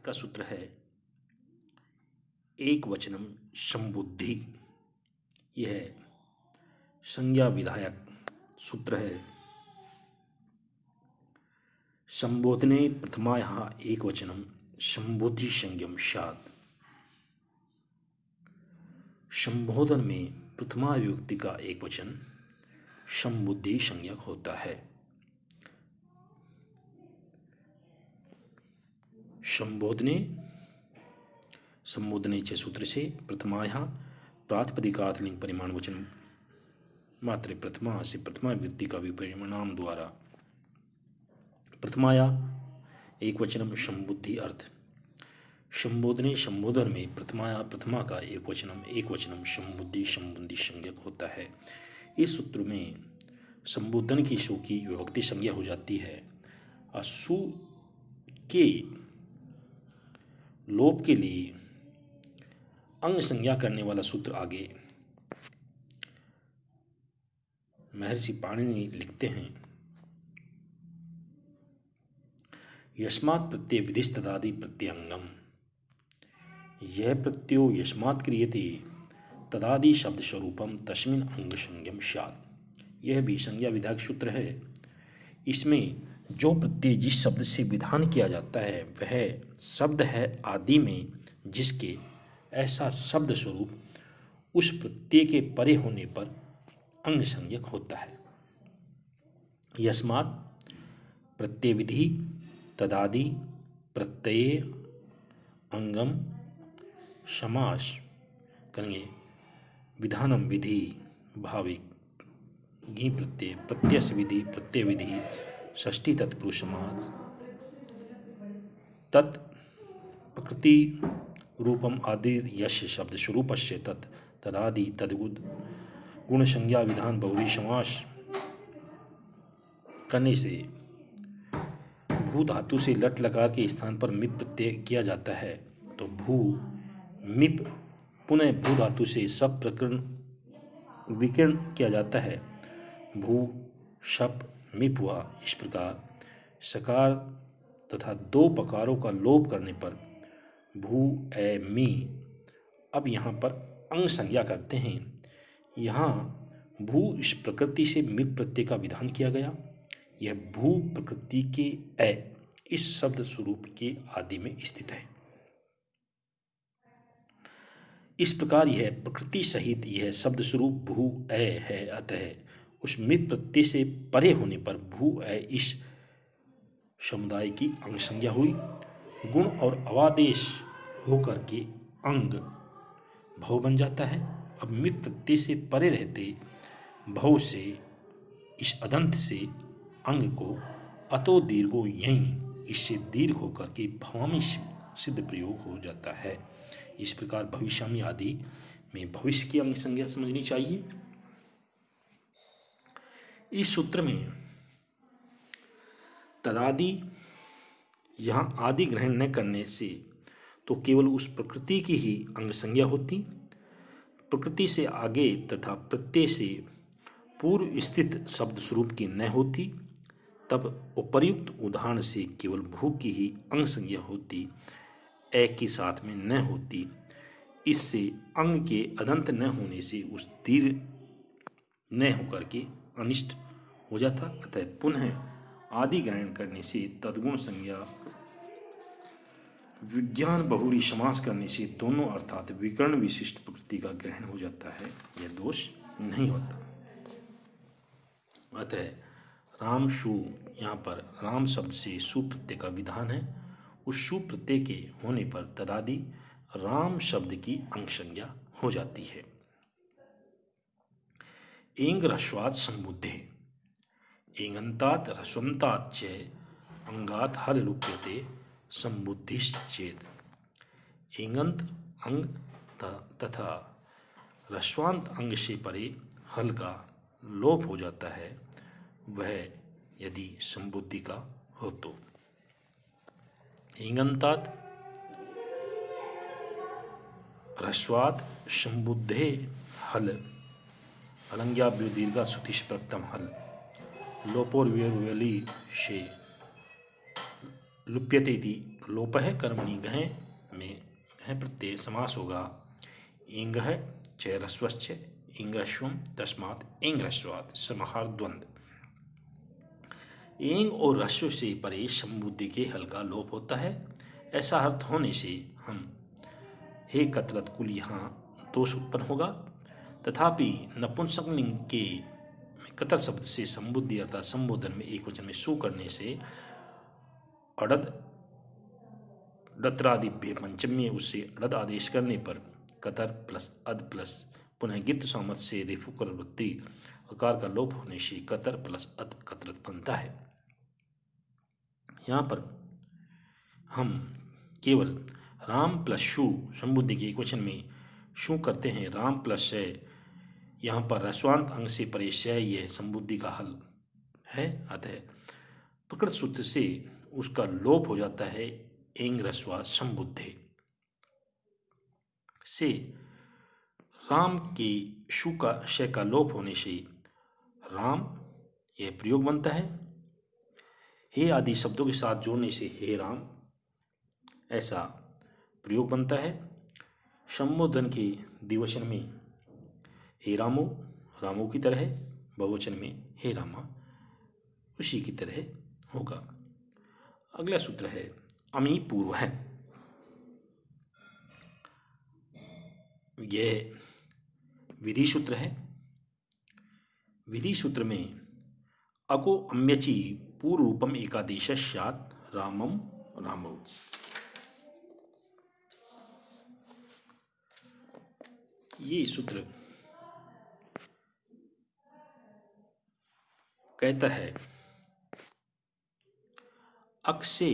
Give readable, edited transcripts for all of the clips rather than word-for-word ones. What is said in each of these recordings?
का सूत्र है एक वचनम संबुद्धि। यह संज्ञा विधायक सूत्र है। संबोधने प्रथमायाः एक वचनम संबुद्धि संज्ञम स्यात्। संबोधन में प्रथमा विभक्ति का एक वचन संबुद्धि संज्ञक होता है। संबोधने च सूत्र से प्रथमायाः प्रातिपदिकार्थ लिंग परिमाण वचन मात्र प्रथमा से प्रथमा विभक्ति का विपरिणाम द्वारा प्रथमाया एक वचनम संबुद्धि अर्थ। संबोधने संबोधन में प्रथमाया प्रथमा का एक वचनम संबुद्धि संबंधी संज्ञक होता है। इस सूत्र में संबोधन की सु की विभक्ति संज्ञा हो जाती है। असु के लोप के लिए अंग संज्ञा करने वाला सूत्र आगे महर्षि पाणिनि लिखते हैं। यस्मात् प्रत्यय विधिस् तदादि प्रत्यंगम। यह प्रत्ययो यस्मात् क्रियते तदादि शब्द स्वरूपम तस्मिन् अंग संज्ञम स्यात्। यह भी संज्ञा विधायक सूत्र है। इसमें जो प्रत्यय जिस शब्द से विधान किया जाता है वह शब्द है आदि में, जिसके ऐसा शब्द स्वरूप उस प्रत्यय के परे होने पर अंग संज्ञक होता है। यस्मात् प्रत्यय विधि तदादि प्रत्यय अंगम समास करेंगे। विधानम विधि भाविक घी प्रत्यय प्रत्यय विधि प्रत्यय विधि षष्ठी तत्पुरुष समास तत् प्रकृति रूपम आदि यश शब्द स्वरूपस्य तत् तदादि तद्गुद गुण संज्ञा विधान बहुरी समास करने से भू धातु से लट लकार के स्थान पर मिप प्रत्यय किया जाता है तो भू मिप पुनः भू धातु से सब प्रकरण विकर्ण किया जाता है। भू शप मिप हुआ। इस प्रकार सकार तथा दो पकारों का लोप करने पर भू ए मी। अब यहाँ पर अंग संज्ञा करते हैं। यहाँ भू इस प्रकृति से मिप प्रत्यय का विधान किया गया। यह भू प्रकृति के ए इस शब्द स्वरूप के आदि में स्थित है। इस प्रकार यह प्रकृति सहित यह शब्द स्वरूप भू ए है। अतः उस मिप प्रत्यय से परे होने पर भू ए इस समुदाय की अंग संज्ञा हुई। गुण और अवादेश होकर के अंग भव बन जाता है। अब मिप प्रत्यय से परे रहते भव से इस अदंत से अंग को अतो दीर्घो यहीं इससे दीर्घ होकर के भवामी सिद्ध प्रयोग हो जाता है। इस प्रकार भविष्यामि आदि में भविष्य की अंग संज्ञा समझनी चाहिए। इस सूत्र में तदादि यहाँ आदि ग्रहण न करने से तो केवल उस प्रकृति की ही अंग संज्ञा होती। प्रकृति से आगे तथा प्रत्यय से पूर्व स्थित शब्द स्वरूप की न होती। तब उपर्युक्त उदाहरण से केवल भू की ही अंग संज्ञा होती, ए के साथ में न होती। इससे अंग के अदंत न होने से उस दीर्घ न होकर के अनिष्ट हो जाता। अतः पुनः आदि ग्रहण करने से तद्गुण संज्ञा विज्ञान बहुरी समास करने से दोनों अर्थात विकर्ण विशिष्ट प्रकृति का ग्रहण हो जाता है। यह दोष नहीं होता। अतः राम शु यहाँ पर राम शब्द से सु प्रत्यय का विधान है। उस सु प्रत्यय के होने पर तदादि राम शब्द की अंग संज्ञा हो जाती है। एंग ह्रस्वात् संबुद्धे एंगंतात् ह्रस्वन्तात् च अंगात् हल लुप्यते संबुद्धिश्चेत्। एंगंत अंग तथा ह्रस्वांत अंग से परे हल का लोप हो जाता है, वह यदि संबुद्धि का हो तो। एंगंतात् ह्रस्वात् संबुद्धे हल अलंग्याभ्यो दीर्घा सुतिश प्रक्तम हल लोपोर्व्यली से लुप्यते इति लोप है कर्मणि गहे में गह प्रत्यय समास होगा। इंग है च ह्रस्वश्च इंग्रस्वम तस्मात् इंग्रस्वात् समाहार द्वंद्व। एंग और ह्रस्व से परे समबुद्धि के हल का लोप होता है। ऐसा अर्थ होने से हम हे कतरत कुल यहाँ दोष उत्पन्न होगा। तथापि नपुंसकलिंग के कतर शब्द से संबुद्धि अर्थात संबोधन में एक वचन में सु करने से अड़द डत्रादिभ्य पंचमी उससे अड़द आदेश करने पर कतर प्लस अद प्लस पुनः गित्त सामत से रेफु कर वृत्ति आकार का लोप होने से कतर प्लस अद कतरत बनता है। यहाँ पर हम केवल राम प्लस शु संबुद्धि के एक वचन में शु करते हैं। राम प्लस शय यहाँ पर रस्वांत अंग से परे शय यह संबुद्धि का हल है। अतः प्रकृत सूत्र से उसका लोप हो जाता है एंग रस्वा संबुद्धे से। राम के शु का शय का लोप होने से राम यह प्रयोग बनता है। हे आदि शब्दों के साथ जोड़ने से हे राम ऐसा प्रयोग बनता है। संबोधन के द्विवचन में हे रामो रामो की तरह, बहुवचन में हे रामा उसी की तरह होगा। अगला सूत्र है अमी पूर्व है। यह विधि सूत्र है। विधि सूत्र में अको अम्यची पूर्व रूपम एकादेश स्यात् रामम रामौ। ये सूत्र कहता है अक से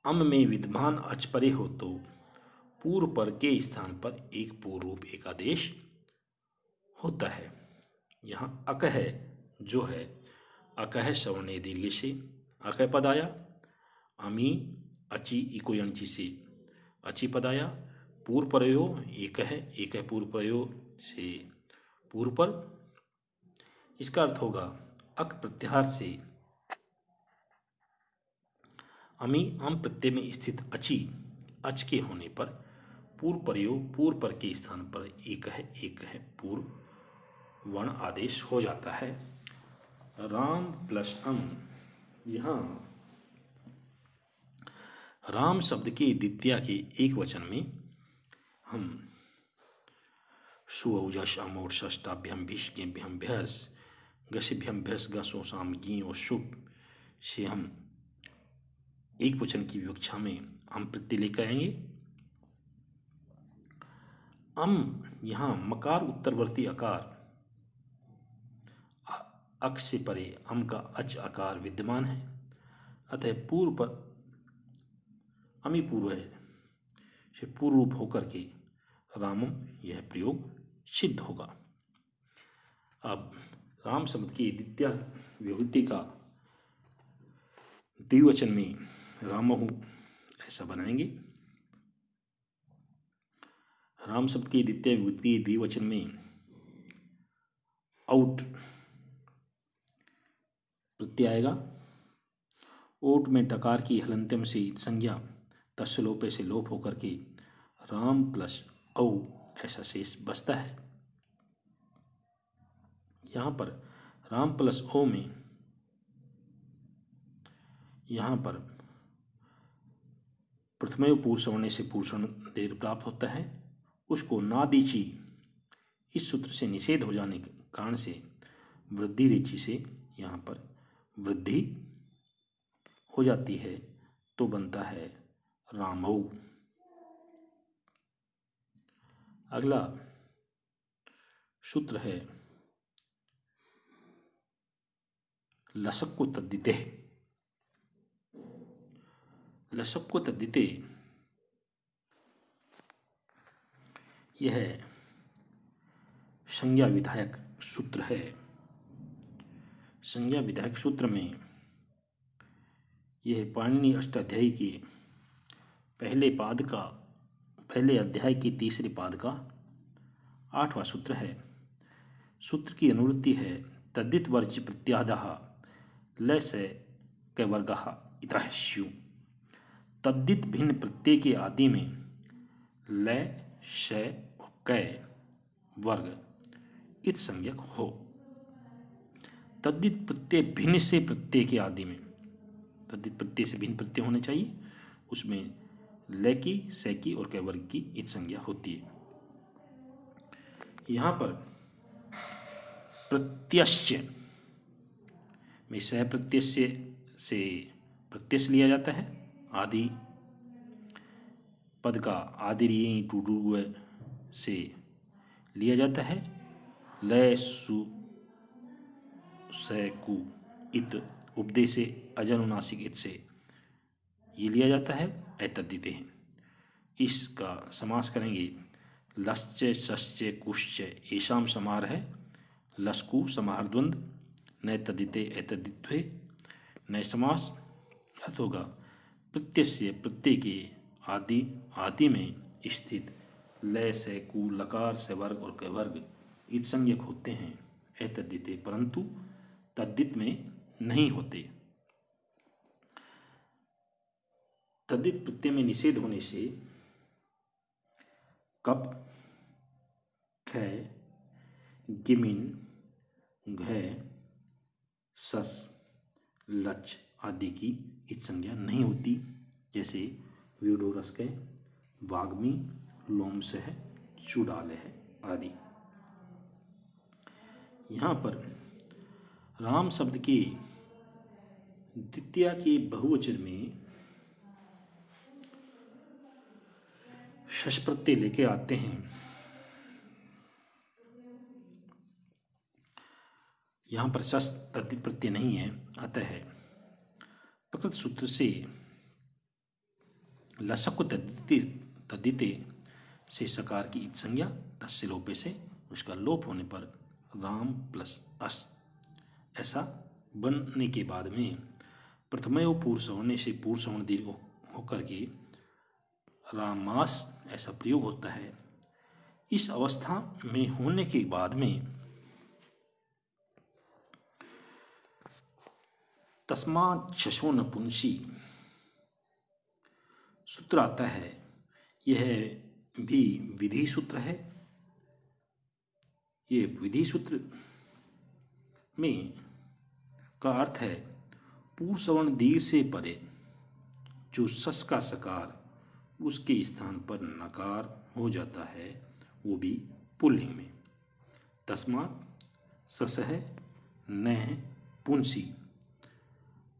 अम में विद्यमान अच परे हो तो पूर्व पर के स्थान पर एक पूर्व रूप एकादेश होता है। यहाँ अक है जो है अक है सवर्णे दीर्घ से अक पद आया। अमी अची इको यणची से अची पद आया। पूर्व प्रयो एक है पूर्व प्रयो से पूर्व पर। इसका अर्थ होगा अक प्रत्याहार से अमी अम प्रत्यय में स्थित अची अच के होने पर पूर्व प्रयोग पूर्व पर के स्थान पर एक है पूर्व वर्ण आदेश हो जाता है। राम प्लस अम। यहाँ राम शब्द के द्वितीया के एक वचन में हम सुऔजस अमोर षष्टाभ्यम भीष्मेभ्यम भ्यस गसिभ्यम भ्यस गसो साम गी और शुभ से हम एक वचन की विवक्षा में हम प्रत्यय लेकर आएंगे। अम यहाँ मकार उत्तरवर्ती आकार अक से परे अम का अच आकार विद्यमान है। अतः पूर्व पर अमी पूर्व है से पूर्व रूप होकर के रामम यह प्रयोग सिद्ध होगा। अब राम शब्द की द्वितीय विभूति का द्विवचन में रामहु ऐसा बनाएंगे। राम शब्द की द्वितीय विभूति द्विवचन में आउट प्रत्यय आएगा। ओट में टकार की हलंत्यम से संज्ञा तस्य लोपे से लोप होकर के राम प्लस औ ऐसा शेष बचता है। यहाँ पर राम प्लस ओ में यहाँ पर प्रथमय पूर्व सवर्ण से पूर्षण देर प्राप्त होता है। उसको नादीची इस सूत्र से निषेध हो जाने के कारण से वृद्धि रेची से यहाँ पर वृद्धि हो जाती है तो बनता है रामौ। अगला सूत्र है लसक को तद्दिते। लसक को तद्दिते यह संज्ञा विधायक सूत्र है। संज्ञा विधायक सूत्र में यह पाणिनि अष्टाध्यायी के पहले अध्याय के तीसरे पाद का 8वां सूत्र है। सूत्र की अनुवृत्ति है तद्दित वर्ज प्रत्यादः लस कैवर्गः इतः स्यु। तद्धित भिन्न प्रत्यय के आदि में लय, शय और कै वर्ग इत संज्ञक हो। तद्धित प्रत्यय भिन्न से प्रत्यय के आदि में, तद्धित प्रत्यय से भिन्न प्रत्यय होने चाहिए, उसमें लय की, शय की और कै वर्ग की इत संज्ञा होती है। यहां पर प्रत्यस्य में सह प्रत्यस्य से प्रत्यय लिया जाता है, आदि पद का आदि टूडू से लिया जाता है, लय सु सु इत उपदेश से अजनुनासिक इत से ये लिया जाता है, एतद्धिते हैं। इसका समास करेंगे, लश्च शश्च कुश्च ऐशाम समार है, लस्कु समार द्वंद, नय तद्धिते एतद्धित्वे नय समास। अर्थ होगा प्रत्यय प्रत्यय के आदि में स्थित लय से कु लकार से वर्ग और कै वर्ग इत संज्ञक होते हैं, एतद्धिते, परंतु तद्धित में नहीं होते। तद्धित प्रत्यय में निषेध होने से कप, ख, गिमिन, घ, सस, लच आदि की इत संज्ञा नहीं होती, जैसे व्यूडोरस के वाग्मी, लोमस है, चुड़ाल है आदि। यहाँ पर राम शब्द के द्वितीया के बहुवचन में शश प्रत्यय लेके आते हैं। यहाँ पर शश तद्धित प्रत्यय नहीं है, अतः प्रकृत सूत्र से लसक को तद्धिते से सकार की इत संज्ञा तस्य लोपे से उसका लोप होने पर राम प्लस अस ऐसा बनने के बाद में प्रथमयो पूर्व सवर्ण से पूर्व सवर्ण दीर्घ होकर के रामास ऐसा प्रयोग होता है। इस अवस्था में होने के बाद में तस्मात् शशो नपुंसी सूत्र आता है, यह भी विधि सूत्र है। ये विधि सूत्र में का अर्थ है पूर्व सवर्ण दीर्घ से परे जो सस का सकार उसके स्थान पर नकार हो जाता है, वो भी पुल्लिंग में। तस्मात् सस है, न है पुंसी,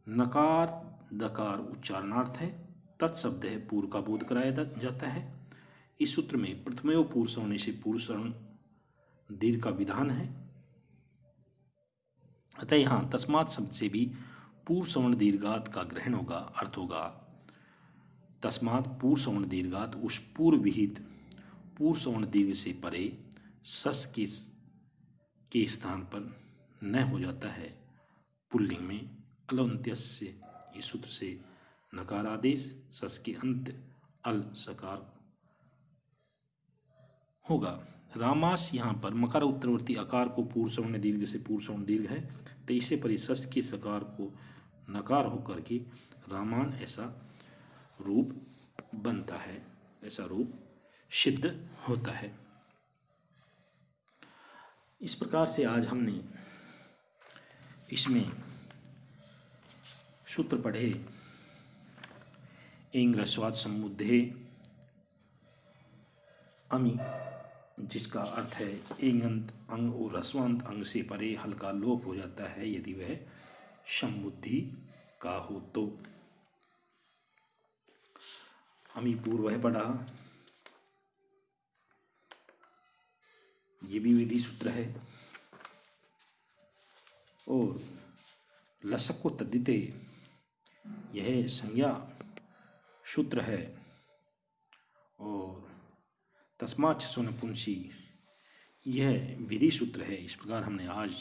नकार दकार उच्चारणार्थ है, तत्शब्द है पूर्व का बोध कराया जाता है। इस सूत्र में प्रथमयो पूर्व सवर्ण से पूर्व सवर्ण दीर्घ का विधान है, अतः यहाँ तस्मात् शब्द से भी पूर्व सवर्ण दीर्घात का ग्रहण होगा। अर्थ होगा तस्मात् पूर्व सवर्ण दीर्घात उस पूर्व विहित पूर्व सवर्ण दीर्घ से परे सस के स्थान पर न हो जाता है पुल्लिंग में। अलंत्यस्य इस सूत्र से नकार आदेश, सस के अंत अल सकार होगा। रामास यहाँ पर मकार उत्तरवर्ती आकार को पूर्व सवर्ण दीर्घ से पूर्व सवर्ण दीर्घ है, तो इसे पर सस के सकार को नकार होकर के रामान ऐसा रूप बनता है, ऐसा रूप सिद्ध होता है। इस प्रकार से आज हमने इसमें सूत्र पढ़े, एंग ह्रस्वाद समुद्धे अमी, जिसका अर्थ है एंगंत अंग और ह्रस्वांत अंग से परे हल्का लोप हो जाता है यदि वह समुद्धि का हो तो। अमी पूर्व है पढ़ा, ये भी विधि सूत्र है। और लसक को तद्धिते यह संज्ञा सूत्र है। और तस्मात् शशो नपुंसी यह विधि सूत्र है। इस प्रकार हमने आज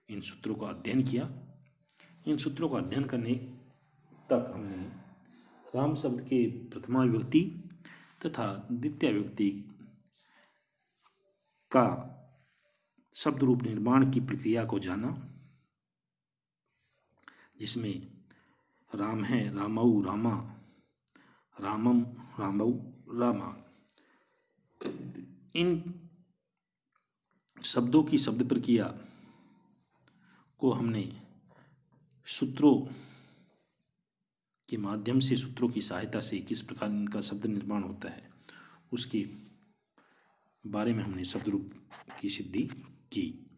इन सूत्रों का अध्ययन किया। इन सूत्रों का अध्ययन करने तक हमने राम शब्द के प्रथमा विभक्ति तथा द्वितीय विभक्ति का शब्द रूप निर्माण की प्रक्रिया को जाना, जिसमें राम है, रामऊ, रामा, रामम, रामौ, रामा। इन शब्दों की शब्द प्रक्रिया को हमने सूत्रों के माध्यम से, सूत्रों की सहायता से किस प्रकार इनका शब्द निर्माण होता है उसके बारे में हमने शब्द रूप की सिद्धि की।